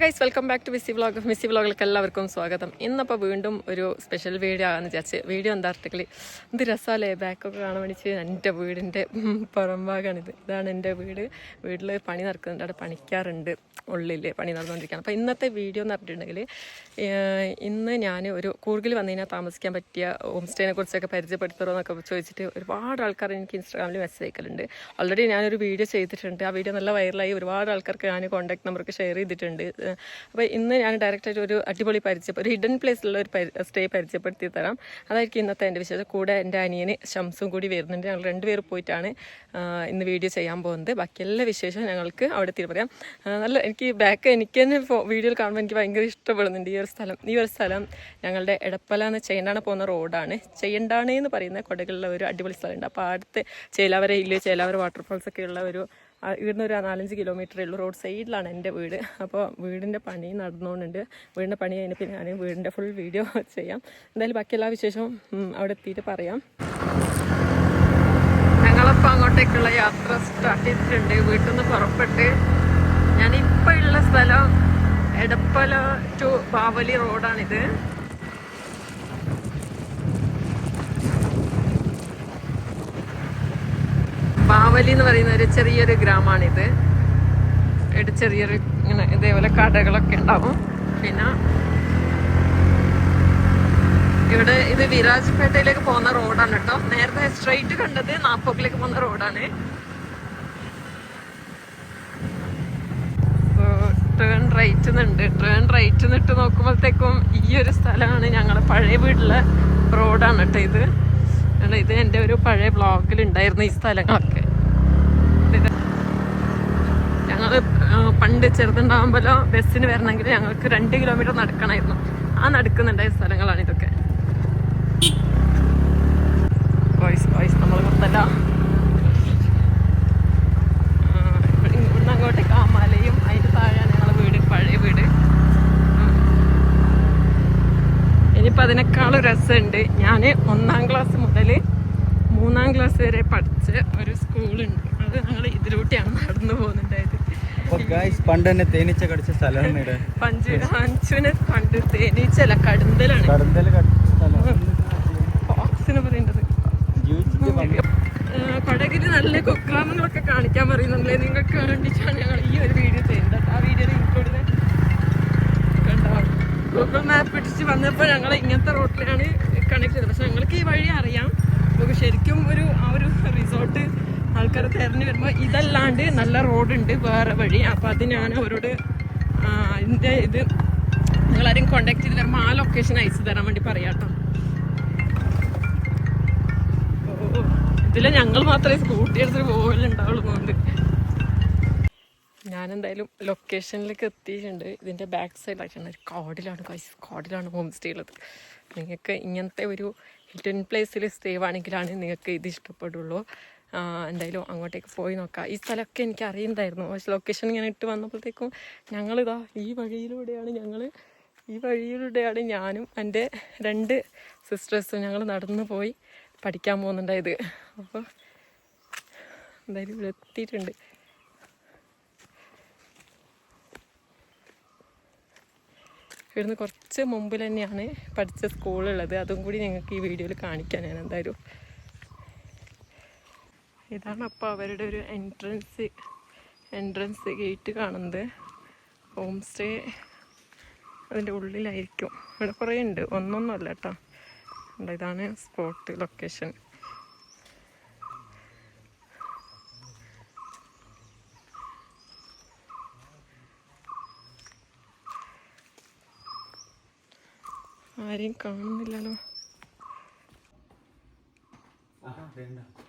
Guys welcome back to മിസ്സി വ്ളോഗിലേക്ക് എല്ലാവർക്കും സ്വാഗതം. ഇന്നപ്പോൾ വീണ്ടും ഒരു സ്പെഷ്യൽ വീഡിയോ ആണെന്ന് വിചാരിച്ച്. വീഡിയോ എന്താ ആർട്ടിക്കിൾ ഇത് രസമല്ലേ, ബാക്കൊക്കെ കാണാൻ വേണ്ടിച്ച് എൻ്റെ വീടിൻ്റെ പുറംഭാഗമാണിത്. ഇതാണ് എൻ്റെ വീട്ടിൽ പണി നടക്കുന്നുണ്ട്, അവിടെ പണിക്കാറുണ്ട്, ഉള്ളിൽ പണി നടന്നുകൊണ്ടിരിക്കുകയാണ്. അപ്പോൾ ഇന്നത്തെ വീഡിയോ എന്ന് പറഞ്ഞിട്ടുണ്ടെങ്കിൽ ഇന്ന് ഞാൻ ഒരു കൂർഗിൽ വന്നു കഴിഞ്ഞാൽ താമസിക്കാൻ പറ്റിയ ഹോം സ്റ്റേനെ കുറിച്ചൊക്കെ പരിചയപ്പെടുത്തരോ എന്നൊക്കെ ചോദിച്ചിട്ട് ഒരുപാട് ആൾക്കാർ എനിക്ക് ഇൻസ്റ്റാഗ്രാമിൽ മെസ്സേജ് അയക്കലുണ്ട്. ഓൾറെഡി ഞാനൊരു വീഡിയോ ചെയ്തിട്ടുണ്ട്, ആ വീഡിയോ നല്ല വൈറലായി, ഒരുപാട് ആൾക്കാർക്ക് ഞാൻ കോൺടാക്ട് നമ്പർക്ക് ഷെയർ ചെയ്തിട്ടുണ്ട്. അപ്പോൾ ഇന്ന് ഞാൻ ഡയറക്റ്റായിട്ട് ഒരു അടിപൊളി ഒരു ഹിഡൻ പ്ലേസിലുള്ള ഒരു സ്റ്റേ പരിചയപ്പെടുത്തി തരാം. അതായിരിക്കും ഇന്നത്തെ എൻ്റെ വിശേഷം. കൂടെ എൻ്റെ അനിയന് ഷംസും കൂടി വരുന്നുണ്ട്. ഞങ്ങൾ രണ്ടുപേർ പോയിട്ടാണ് ഇന്ന് വീഡിയോ ചെയ്യാൻ പോകുന്നത്. ബാക്കി എല്ലാ വിശേഷവും ഞങ്ങൾക്ക് അവിടെ എത്തി പറയാം. എനിക്ക് എനിക്ക് തന്നെ വീഡിയോയിൽ കാണുമ്പോൾ എനിക്ക് ഭയങ്കര ഇഷ്ടപ്പെടുന്നുണ്ട് ഈ ഒരു സ്ഥലം ഞങ്ങളുടെ എടപ്പല എന്ന് ചെയ്യണ്ടാണ് പോകുന്ന റോഡാണ്. ചെയ്യണ്ടാണ് എന്ന് പറയുന്ന കൊടകളുള്ള ഒരു അടിപൊളി സ്ഥലമുണ്ട്. അപ്പോൾ അടുത്ത് ചേലാവര ഹില്ല്, ചേലാവര വാട്ടർഫാൾസ് ഒക്കെ ഉള്ള ഇവിടുന്ന് ഒരു 4-5 കിലോമീറ്ററേ ഉള്ളൂ. റോഡ് സൈഡിലാണ് എൻ്റെ വീട്. അപ്പോൾ വീടിൻ്റെ പണി നടന്നുകൊണ്ടുണ്ട്. വീടിൻ്റെ പണി കഴിഞ്ഞപ്പോൾ ഞാൻ വീടിൻ്റെ ഫുൾ വീഡിയോ ചെയ്യാം. എന്തായാലും ബാക്കി എല്ലാ വിശേഷവും അവിടെ എത്തിയിട്ട് പറയാം. ഞങ്ങളപ്പോൾ അങ്ങോട്ടേക്കുള്ള യാത്ര സ്റ്റാർട്ട് ചെയ്തിട്ടുണ്ട്. വീട്ടിൽ നിന്ന് പുറപ്പെട്ട് ഞാനിപ്പോൾ ഉള്ള സ്ഥലം എടപ്പല ടു ബാവലി റോഡാണിത്. ബാവലി എന്ന് പറയുന്ന ഒരു ചെറിയൊരു ഗ്രാമമാണിത്. ചെറിയൊരു ഇങ്ങനെ ഇതേപോലെ കടകളൊക്കെ ഉണ്ടാവും. പിന്നെ ഇവിടെ ഇത് വിരാജ്പേട്ടയിലേക്ക് പോകുന്ന റോഡാണ് കേട്ടോ. നേരത്തെ സ്ട്രൈറ്റ് കണ്ടത് നാപ്പോക്കിലേക്ക് പോകുന്ന റോഡാണ്. ടേൺ റൈറ്റ് നിട്ട് നോക്കുമ്പോഴത്തേക്കും ഈ ഒരു സ്ഥലമാണ് ഞങ്ങളെ പഴയ വീട്ടിലെ റോഡാണ് കേട്ടോ. ഇത് എൻ്റെ ഒരു പഴയ ബ്ലോഗിൽ ഉണ്ടായിരുന്നു ഈ സ്ഥലങ്ങളൊക്കെ. ഞങ്ങൾ പണ്ട് ചെറുതുണ്ടാകുമ്പോഴോ ബസ്സിന് വരണമെങ്കിൽ ഞങ്ങൾക്ക് 2 കിലോമീറ്റർ നടക്കണമായിരുന്നു. ആ നടക്കുന്നുണ്ടായ സ്ഥലങ്ങളാണ് ഇതൊക്കെ. വോയിസ് നമ്മൾ കൊടുത്തല്ല. ഇവിടുന്ന് അങ്ങോട്ടേക്ക് ആ മലയും അതിൻ്റെ താഴെയാണ് ഞങ്ങളെ വീട്, പഴയ വീട്. ഇനിയിപ്പോൾ അതിനേക്കാളും രസമുണ്ട്. ഞാൻ 1ാം ക്ലാസ് മുതൽ 3ാം ക്ലാസ് വരെ പഠിച്ച ഒരു സ്കൂളുണ്ട്. അത് ഞങ്ങൾ ഇതിലൂട്ടിയാണ് നടന്നു പോകുന്നുണ്ടായത്. പണ്ട് തന്നെ തേനീച്ച കടിച്ച സ്ഥലമാണ്. അഞ്ചുവിനെ പണ്ട് തേനീച്ചല്ല, കടുന്തലാണ് ഫോക്സിന് പറയേണ്ടത്. കൊടകില് നല്ല കുഗ്രാമങ്ങളൊക്കെ കാണിക്കാൻ പറയുന്നുണ്ടല്ലേ. നിങ്ങൾക്ക് വേണ്ടിയിട്ടാണ് ഞങ്ങൾ ഈ ഒരു വീഡിയോ ചെയ്യുന്നത്. ആ വീഡിയോയിൽ ഇൻക്ലൂഡ് ഗൂഗിൾ മാപ്പ് പിടിച്ച് വന്നപ്പോൾ ഞങ്ങൾ ഇങ്ങനത്തെ റോഡിലാണ് കണക്ട് ചെയ്തത്. പക്ഷെ ഞങ്ങൾക്ക് ഈ വഴി അറിയാം. നമുക്ക് ശരിക്കും ആ ഒരു റിസോർട്ട് ആൾക്കാർ തിരഞ്ഞു വരുമ്പോൾ ഇതല്ലാണ്ട് നല്ല റോഡുണ്ട് വേറെ വഴി. അപ്പോൾ അത് ഞാൻ അവരോട് അതിൻ്റെ നിങ്ങളാരും കോണ്ടാക്ട് ചെയ്ത് തരുമ്പോൾ ആ ലൊക്കേഷൻ അയച്ചു തരാൻ വേണ്ടി പറയാം കേട്ടോ. ഇതിൽ ഞങ്ങൾ മാത്രമേ സ്കൂട്ടി എടുത്ത് പോകലുണ്ടാവുള്ളൂ. ഞാനെന്തായാലും ലൊക്കേഷനിലേക്ക് എത്തിയിട്ടുണ്ട്. ഇതിൻ്റെ ബാക്ക് സൈഡിലായിട്ടാണ് ഒരു കാടിലാണ് ഹോം സ്റ്റേ ഉള്ളത്. നിങ്ങൾക്ക് ഇങ്ങനത്തെ ഒരു ഹിഡൻ പ്ലേസിൽ സ്റ്റേ ആണെങ്കിലാണ് നിങ്ങൾക്ക് ഇത് ഇഷ്ടപ്പെടുള്ളൂ. എന്തായാലും അങ്ങോട്ടേക്ക് പോയി നോക്കാം. ഈ സ്ഥലമൊക്കെ എനിക്ക് അറിയുന്നതായിരുന്നു. പക്ഷെ ലൊക്കേഷൻ ഇങ്ങനെ ഇട്ട് വന്നപ്പോഴത്തേക്കും ഈ വഴിയിലൂടെയാണ് ഞാനും എൻ്റെ 2 സിസ്റ്റേഴ്സും ഞങ്ങൾ നടന്നു പോയി പഠിക്കാൻ പോകുന്നുണ്ടായത്. അപ്പോൾ എന്തായാലും ഇവിടെ എത്തിയിട്ടുണ്ട്. ഇവിടുന്ന് കുറച്ച് മുമ്പിൽ തന്നെയാണ് പഠിച്ച സ്കൂളുള്ളത്. അതും കൂടി ഞങ്ങൾക്ക് ഈ വീഡിയോയിൽ കാണിക്കാൻ ഞാൻ എന്തായാലും. ഇതാണ് അപ്പോൾ അവരുടെ ഒരു എൻട്രൻസ് ഗേറ്റ് കാണുന്നത്. ഹോം സ്റ്റേ അതിൻ്റെ ഉള്ളിലായിരിക്കും. ഇവിടെ കുറേ ഉണ്ട്, ഒന്നൊന്നുമല്ല കേട്ടോ. ഇതാണ് സ്പോട്ട് ലൊക്കേഷൻ. ആരെയും കാണുന്നില്ലല്ലോ.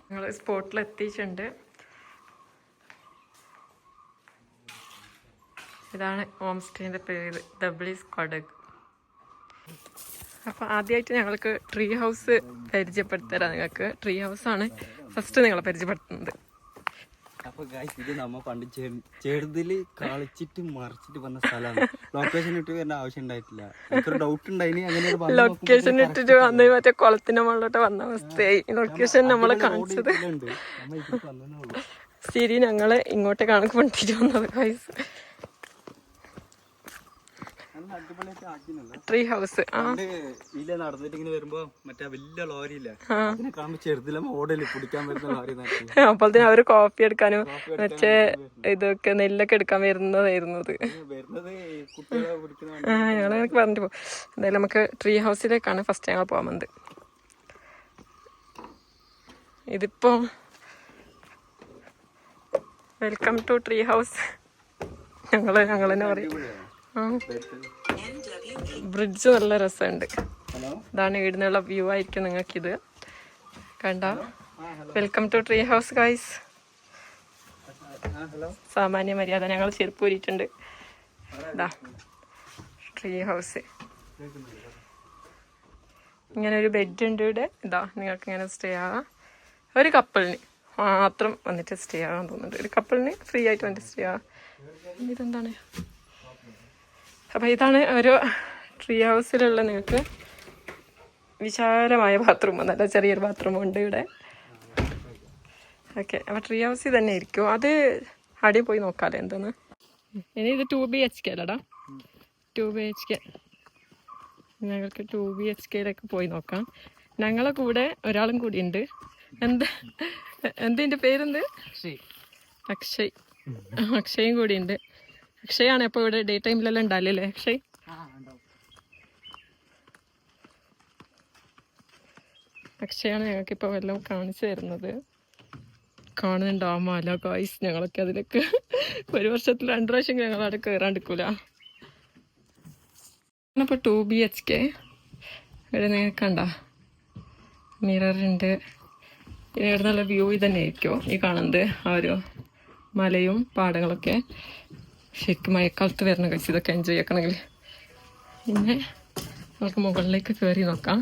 ഞങ്ങൾ സ്പോട്ടിലെത്തിയിട്ടുണ്ട്. ഇതാണ് ഹോം സ്റ്റേൻ്റെ പേര്, ദബ്ലീസ് കൊടക്. അപ്പോൾ ആദ്യമായിട്ട് ഞങ്ങൾക്ക് ട്രീ ഹൗസ് പരിചയപ്പെടുത്തരാം. നിങ്ങൾക്ക് ട്രീ ഹൗസാണ് ഫസ്റ്റ് നിങ്ങളെ പരിചയപ്പെടുത്തുന്നത്. അപ്പോൾ ഇത് നമ്മൾ പണ്ട് ചെറുതിൽ കളിച്ചിട്ട് മറിച്ചിട്ട് വന്ന സ്ഥലമാണ്. ലൊക്കേഷൻ ഇട്ട് വരേണ്ട ആവശ്യം ഉണ്ടായിട്ടില്ല. എനിക്കൊരു ഡൗട്ട് ഉണ്ടായിന്. അങ്ങനെ ലൊക്കേഷൻ ഇട്ടിട്ട് വന്ന് മറ്റേ കുളത്തിന്റെ മുകളിലോട്ട് വന്ന അവസ്ഥയായി. ലൊക്കേഷൻ നമ്മളെ കാണിച്ചത് ശരി, ഞങ്ങള് ഇങ്ങോട്ട് കണക്ക് പണിട്ട് വന്നത്. നല്ല അടിപൊളിയായിട്ട് ആക്കിനല്ലോ. Tree house. ആ ഇതിലെ നടന്നിട്ട് ഇങ്ങനെ വരുമ്പോ മറ്റേ വലിയ ലോറിയില്ല, അതിനെ കാണുമ്പോ ചെറുതിലെ മോഡല് പിടിക്കാൻ വരുന്ന ലോറി. അപ്പോഴത്തേനും അവര് കോപ്പി എടുക്കാനും മറ്റേ ഇതൊക്കെ നെല്ലൊക്കെ എടുക്കാൻ വരുന്നതായിരുന്നു ഇത്. വരുന്നത് കുട്ടികളെ പിടിക്കുന്ന. ഞങ്ങളൊക്കെ പറഞ്ഞിട്ട് പോകും. എന്തായാലും നമുക്ക് ട്രീ ഹൗസിലേക്കാണ് ഫസ്റ്റ് ഞങ്ങൾ പോകാൻ വന്നത്. ഇതിപ്പോ വെൽക്കം ടു ട്രീ ഹൗസ് ഞങ്ങൾ തന്നെ പറയും. ബ്രിഡ്ജ് നല്ല രസമുണ്ട്. ഇതാണ് ഇവിടുന്നുള്ള വ്യൂ ആയിരിക്കും നിങ്ങൾക്കിത് കണ്ട. Welcome to tree house guys. സാമാന്യ മര്യാദ, ഞങ്ങൾ ചെരുപ്പ് ഊരിയിട്ടുണ്ട്. ഇതാ ട്രീ ഹൗസ്. ഇങ്ങനെ ഒരു ബെഡ് ഉണ്ട് ഇവിടെ. ഇതാ നിങ്ങൾക്ക് ഇങ്ങനെ സ്റ്റേ ആകാം. ഒരു കപ്പിളിന് മാത്രം വന്നിട്ട് സ്റ്റേ ആകാൻ തോന്നുന്നുണ്ട്. ഒരു കപ്പിളിന് ഫ്രീ ആയിട്ട് വന്നിട്ട് സ്റ്റേ ആകാം. ഇതെന്താണ്? അപ്പം ഇതാണ് ഒരു ട്രീ ഹൗസിലുള്ള നിങ്ങൾക്ക് വിശാലമായ ബാത്റൂം. നല്ല ചെറിയൊരു ബാത്റൂമും ഉണ്ട് ഇവിടെ. ഓക്കെ, അപ്പം ട്രീ ഹൗസിൽ തന്നെ ഇരിക്കും. അത് അടി പോയി നോക്കാമല്ലേ എന്തെന്ന്. ഇനി ഇത് 2BHK അല്ലടാ, 2BHK. ഞങ്ങൾക്ക് 2BHKയിലേക്ക് പോയി നോക്കാം. ഞങ്ങളെ കൂടെ ഒരാളും കൂടി ഉണ്ട്. എന്തിൻ്റെ പേരെന്ത്? അക്ഷയ്. അക്ഷയും കൂടി ഉണ്ട്. അക്ഷയാണ് അപ്പോൾ ഇവിടെ ഡേ ടൈമിലെല്ലാം ഉണ്ടാവില്ലേ അക്ഷയ്? അക്ഷയാണ് ഞങ്ങൾക്കിപ്പോൾ എല്ലാം കാണിച്ചു തരുന്നത്. കാണുന്നുണ്ട് ആ മല ഗായ്സ്. ഞങ്ങളൊക്കെ അതിലേക്ക് ഒരു വർഷത്തിൽ 2 പ്രാവശ്യം ഞങ്ങൾ അവിടെ കയറാണ്ടിരിക്കൂല. ഇപ്പോൾ 2BHK ഇവിടെ നിങ്ങൾക്ക് കണ്ട മിററുണ്ട്. പിന്നെ ഇവിടെ നല്ല വ്യൂ ഇതന്നെ ആയിരിക്കും ഈ കാണുന്നത്. ആ ഒരു മലയും പാടങ്ങളൊക്കെ ശരിക്കും മഴക്കാലത്ത് വരണം കഴിച്ച് ഇതൊക്കെ എൻജോയ് ആക്കണമെങ്കിൽ. പിന്നെ നമുക്ക് മുകളിലേക്ക് കയറി നോക്കാം.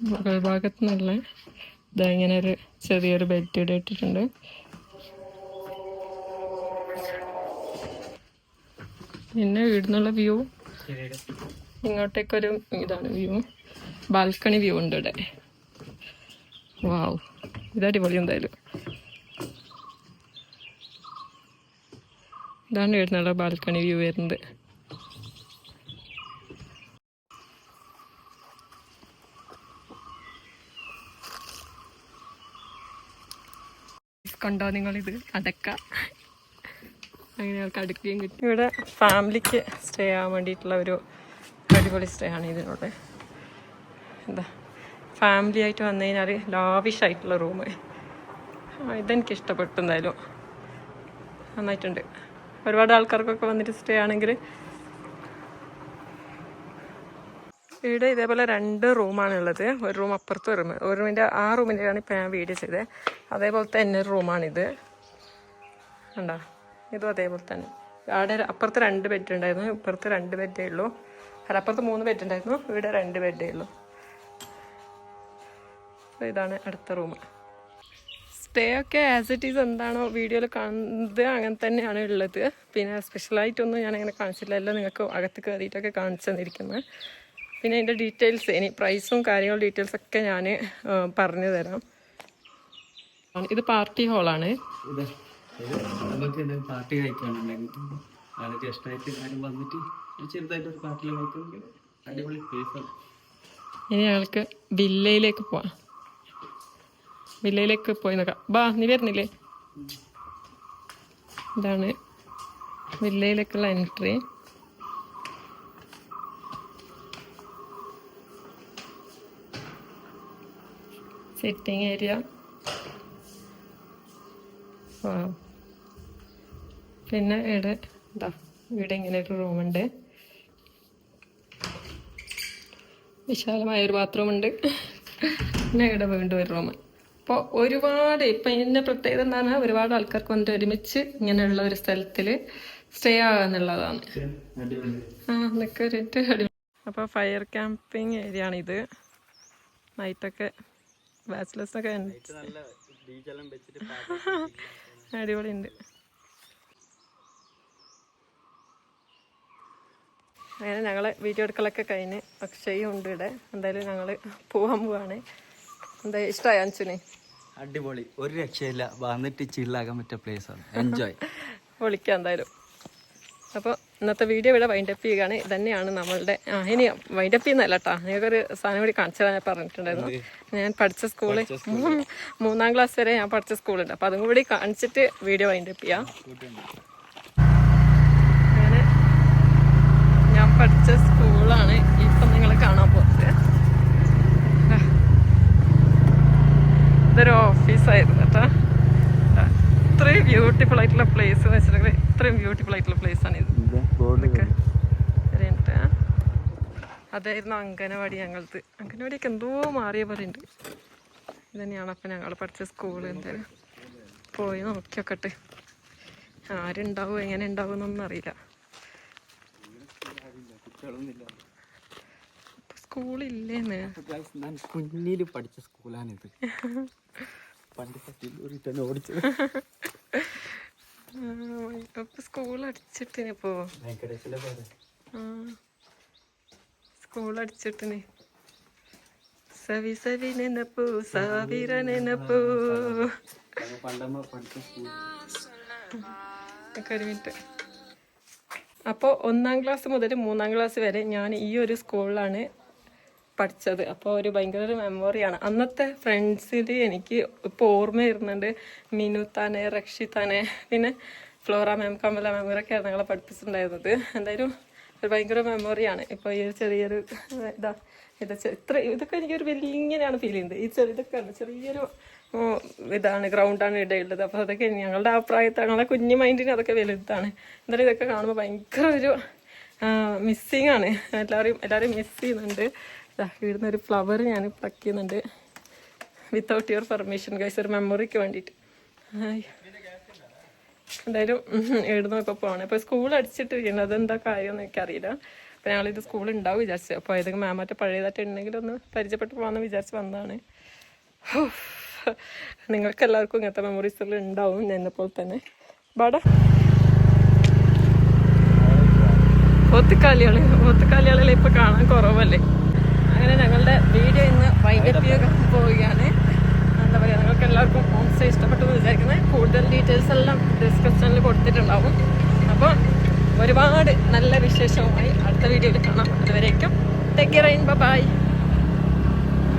മുകൾ ഭാഗത്ത് നിന്നുള്ള ഇതാ ഇങ്ങനെ ഒരു ചെറിയൊരു ബെഡ് ഇവിടെ ഇട്ടിട്ടുണ്ട്. പിന്നെ ഇവിടുന്നുള്ള വ്യൂ ഇങ്ങോട്ടേക്കൊരു ഇതാണ് വ്യൂ. ബാൽക്കണി വ്യൂ ഉണ്ട് ഇവിടെ. വാവ്, ഇത് അടിപൊളി. എന്തായാലും ഇതാണ് ഇവിടുന്നുള്ള ബാൽക്കണി വ്യൂ വരുന്നത്. കണ്ടോ നിങ്ങളിത്? അടക്ക. അങ്ങനെ ഞങ്ങൾക്ക് അടുക്കുകയും കിട്ടി. ഇവിടെ ഫാമിലിക്ക് സ്റ്റേ ആകാൻ വേണ്ടിയിട്ടുള്ള ഒരു അടിപൊളി സ്റ്റേ ആണ് ഇതിനോട്. എന്താ ഫാമിലി ആയിട്ട് വന്നു കഴിഞ്ഞാൽ ലാവിഷായിട്ടുള്ള റൂം. ഇതെനിക്ക് ഇഷ്ടപ്പെട്ടു. എന്തായാലും നന്നായിട്ടുണ്ട്. ഒരുപാട് ആൾക്കാർക്കൊക്കെ വന്നിട്ട് സ്റ്റേ ആണെങ്കിൽ. ഇവിടെ ഇതേപോലെ 2 റൂമാണുള്ളത്. ഒരു റൂം അപ്പുറത്ത് ഒരു റൂം. ഒരു റൂമിൻ്റെ ആ റൂമിൻ്റെയാണ് ഇപ്പോൾ ഞാൻ വീഡിയോ ചെയ്തത്. അതേപോലത്തെ തന്നെ ഒരു റൂമാണിത്. കണ്ടോ? ഇതും അതേപോലെ തന്നെ. അവിടെ അപ്പുറത്ത് 2 ബെഡ് ഉണ്ടായിരുന്നു, ഇപ്പുറത്ത് 2 ബെഡേ ഉള്ളൂ. അല്ല, അപ്പുറത്ത് 3 ബെഡ് ഉണ്ടായിരുന്നു, ഇവിടെ 2 ബെഡേ ഉള്ളൂ. അപ്പോൾ ഇതാണ് അടുത്ത റൂം. സ്റ്റേ ഒക്കെ ആസ് ഇറ്റ് ഈസ് എന്താണോ വീഡിയോയിൽ കാണുന്നത് അങ്ങനെ തന്നെയാണ് ഉള്ളത്. പിന്നെ സ്പെഷ്യലായിട്ടൊന്നും ഞാനങ്ങനെ കാണിച്ചില്ല. എല്ലാം നിങ്ങൾക്ക് അകത്ത് കയറിയിട്ടൊക്കെ കാണിച്ചു തന്നിരിക്കുന്നത്. പിന്നെ അതിൻ്റെ ഡീറ്റെയിൽസ്, ഇനി പ്രൈസും കാര്യങ്ങളും ഡീറ്റെയിൽസൊക്കെ ഞാൻ പറഞ്ഞു തരാം. ഇത് പാർട്ടി ഹാളാണ്. നമുക്ക് പാർട്ടി കഴിക്കാനുണ്ടെങ്കിൽ അത് ഗസ്റ്റായിട്ട് ആരും വന്നിട്ട് ചെറുതായിട്ടൊരു പാർട്ടിയിൽ കഴിക്കുമെങ്കിൽ അടിപൊളി പ്ലേസാണ്. ഇനി ഞങ്ങൾക്ക് വില്ലയിലേക്ക് പോവാം. വില്ലയിലേക്ക് പോയി നോക്കാം. ബാ, നീ വരുന്നില്ലേ? ഇതാണ് വില്ലയിലേക്കുള്ള എൻട്രി. Sitting area. പിന്നെ ഇവിടെ ഇങ്ങനെ ഒരു റൂമുണ്ട്. വിശാലമായൊരു ബാത്റൂം ഉണ്ട്. പിന്നെ ഇവിടെ വീണ്ടും ഒരു റൂം. അപ്പോൾ ഒരുപാട് ഇപ്പം ഇതിൻ്റെ പ്രത്യേകത എന്താണ്, ഒരുപാട് ആൾക്കാർക്ക് വന്നിട്ട് ഒരുമിച്ച് ഇങ്ങനെയുള്ള ഒരു സ്ഥലത്തിൽ സ്റ്റേ ആകാന്നുള്ളതാണ്. അതൊക്കെ ഒരു അടിപൊളി. അപ്പോൾ ഫയർ ക്യാമ്പിങ് ഏരിയ ആണിത്. നൈറ്റൊക്കെ ബാച്ചിലേഴ്സൊക്കെ അടിപൊളിയുണ്ട്. അങ്ങനെ ഞങ്ങൾ വീഡിയോ എടുക്കലൊക്കെ കഴിഞ്ഞ് അക്ഷയും ഉണ്ട് ഇവിടെ. എന്തായാലും ഞങ്ങൾ പോവാൻ പോവാണ്. എന്താ ഇഷ്ടമായി അഞ്ചുനെ? അടിപൊളി, ഒരു രക്ഷയില്ല. വന്നിട്ട് ചില്ലാകാൻ പറ്റിയ പ്ലേസ് ആണ്. എൻജോയ്. വിളിക്കാം എന്തായാലും. അപ്പോൾ ഇന്നത്തെ വീഡിയോ ഇവിടെ വൈൻഡപ്പ് ചെയ്യുകയാണ്. ഇതന്നെയാണ് നമ്മളുടെ ഇനി വൈൻഡപ്പ് ചെയ്യുന്നതല്ല കേട്ടോ, നിങ്ങൾക്കൊരു സാധനം കൂടി കാണിച്ചു തരാൻ ഞാൻ പറഞ്ഞിട്ടുണ്ടായിരുന്നു. ഞാൻ പഠിച്ച സ്കൂള് 3ാം ക്ലാസ് വരെ ഞാൻ പഠിച്ച സ്കൂളുണ്ട്. അപ്പോൾ അതും കൂടി കാണിച്ചിട്ട് വീഡിയോ വൈൻഡപ്പ് ചെയ്യാം. അങ്ങനെ ഞാൻ പഠിച്ച സ്കൂളാണ് ഇപ്പം നിങ്ങൾ കാണാൻ പോകുന്നത്. ഇതൊരു ഓഫീസായിരുന്നു കേട്ടോ. ഇത്രയും ബ്യൂട്ടിഫുൾ ആയിട്ടുള്ള പ്ലേസ് എന്ന് വെച്ചിട്ടുണ്ടെങ്കിൽ ഇത്രയും ബ്യൂട്ടിഫുൾ ആയിട്ടുള്ള പ്ലേസ് ആണ് ഇത്. അതായിരുന്നു അംഗനവാടി. അംഗനവാടിയൊക്കെ എന്തോ മാറിയ പോലെ ഉണ്ട്. ഇത് തന്നെയാണ് അപ്പം ഞങ്ങൾ പഠിച്ച സ്കൂൾ. എന്തായാലും പോയി നോക്കിയൊക്കട്ടെ, ആരുണ്ടാവും എങ്ങനെ ഉണ്ടാവും എന്നൊന്നും അറിയില്ല. സ്കൂളില്ലേന്ന് കുഞ്ഞില് പഠിച്ച സ്കൂളാണിത്. സ്കൂൾ അടിച്ചിട്ടിനിപ്പോ, സ്കൂൾ അടിച്ചിട്ടിന്. സവി സവി നെനപ്പൂ സാവിര നെനപ്പൂ. ഒരു മിനിറ്റ്. അപ്പോൾ 1ാം ക്ലാസ് മുതൽ 3ാം ക്ലാസ് വരെ ഞാൻ ഈ ഒരു സ്കൂളിലാണ് പഠിച്ചത്. അപ്പോൾ ഒരു ഭയങ്കര ഒരു മെമ്മറിയാണ്. അന്നത്തെ ഫ്രണ്ട്സിൽ എനിക്ക് ഇപ്പോൾ ഓർമ്മ വരുന്നുണ്ട്. മിനുത്താനെ, റക്ഷിത്താനെ, പിന്നെ ഫ്ലോറ മാം, കമല മാം, ഇവരൊക്കെയാണ് ഞങ്ങളെ പഠിപ്പിച്ചിട്ടുണ്ടായിരുന്നത്. എന്തായാലും ഒരു ഭയങ്കര മെമ്മറിയാണ്. ഇപ്പോൾ ഈ ഒരു ചെറിയൊരു ഇതൊക്കെ എനിക്കൊരു വലിയ ഇങ്ങനെയാണ് ഫീൽ ചെയ്യുന്നത്. ഈ ഇതൊക്കെ ചെറിയൊരു ഇതാണ്, ഗ്രൗണ്ടാണ് ഇടയുള്ളത്. അപ്പോൾ അതൊക്കെ ഞങ്ങളുടെ ആ പ്രായത്തിൽ ഞങ്ങളുടെ കുഞ്ഞു മൈൻഡിന് അതൊക്കെ വലുതാണ്. എന്തായാലും ഇതൊക്കെ കാണുമ്പോൾ ഭയങ്കര ഒരു മിസ്സിങ് ആണ്. എല്ലാവരും മിസ് ചെയ്യുന്നുണ്ട്. ഇവിടുന്ന് ഒരു ഫ്ലവർ ഞാൻ പ്ലക്ക് ചെയ്യുന്നുണ്ട് വിത്തൗട്ട് യുവർ പെർമിഷൻ ഗൈസ്, ഒരു മെമ്മറിക്ക് വേണ്ടിയിട്ട്. എന്തായാലും എഴുതുന്ന ഇപ്പോൾ പോകണം. ഇപ്പോൾ സ്കൂൾ അടിച്ചിട്ടിരിക്കുന്നത് അതെന്താ കാര്യമെന്ന് എനിക്കറിയില്ല. അപ്പോൾ ഞങ്ങളിത് സ്കൂൾ ഉണ്ടാവും വിചാരിച്ചു. അപ്പോൾ ഏതെങ്കിലും മാമാറ്റ പഴയതായിട്ട് ഉണ്ടെങ്കിൽ ഒന്ന് പരിചയപ്പെട്ട് പോകാമെന്ന് വിചാരിച്ച് വന്നതാണ്. നിങ്ങൾക്ക് എല്ലാവർക്കും ഇങ്ങനത്തെ മെമ്മറീസുകൾ ഉണ്ടാവും എന്നെപ്പോലെ തന്നെ. ബാടാ ഒത്തുക്കാലികളെല്ലാം ഇപ്പോൾ കാണാൻ കുറവല്ലേ. അങ്ങനെ ഞങ്ങളുടെ വീഡിയോ ഇന്ന് വൈൻഡപ്പ് ചെയ്യാൻ പോവുകയാണ്. എന്താ പറയുക, നിങ്ങൾക്ക് എല്ലാവർക്കും ഹോം സ്റ്റേ ഇഷ്ടപ്പെട്ടെന്ന് വിചാരിക്കുന്നത്. കൂടുതൽ ഡീറ്റെയിൽസ് എല്ലാം ഡിസ്ക്രിപ്ഷനിൽ കൊടുത്തിട്ടുണ്ടാവും. അപ്പോൾ ഒരുപാട് നല്ല വിശേഷവുമായി അടുത്ത വീഡിയോയിൽ കാണാം. അതുവരേക്കും ടേക്ക് കെയർ. ബൈ.